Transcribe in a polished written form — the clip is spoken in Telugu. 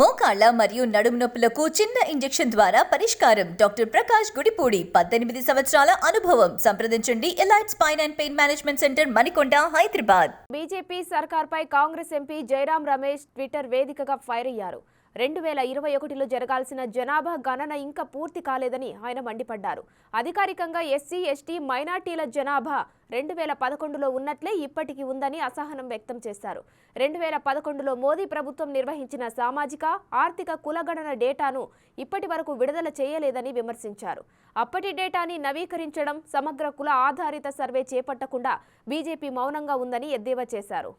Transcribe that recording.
మోకాళ్ల మరియు నడుము నొప్పులకు చిన్న ఇంజెక్షన్ ద్వారా పరిష్కారం. డాక్టర్ ప్రకాష్ గుడిపూడి 18 సంవత్సరాల అనుభవం. సంప్రదించండి elite spine and pain management centre Manikonda, Hyderabad. BJP సర్కార్పై కాంగ్రెస్ ఎంపీ జయరాం రమేష్ ట్విట్టర్ వేదికగా ఫైర్ అయ్యారు. 2021లో జరగాల్సిన జనాభా గణన ఇంకా పూర్తి కాలేదని ఆయన మండిపడ్డారు. అధికారికంగా ఎస్సీ, ఎస్టీ, మైనార్టీల జనాభా 2011లో ఉన్నట్లే ఇప్పటికీ ఉందని అసహనం వ్యక్తం చేశారు. 2011లో మోదీ ప్రభుత్వం నిర్వహించిన సామాజిక, ఆర్థిక కులగణన డేటాను ఇప్పటి వరకు విడుదల చేయలేదని విమర్శించారు. అప్పటి డేటాని నవీకరించడం, సమగ్ర కుల ఆధారిత సర్వే చేపట్టకుండా బీజేపీ మౌనంగా ఉందని ఎద్దేవా చేశారు.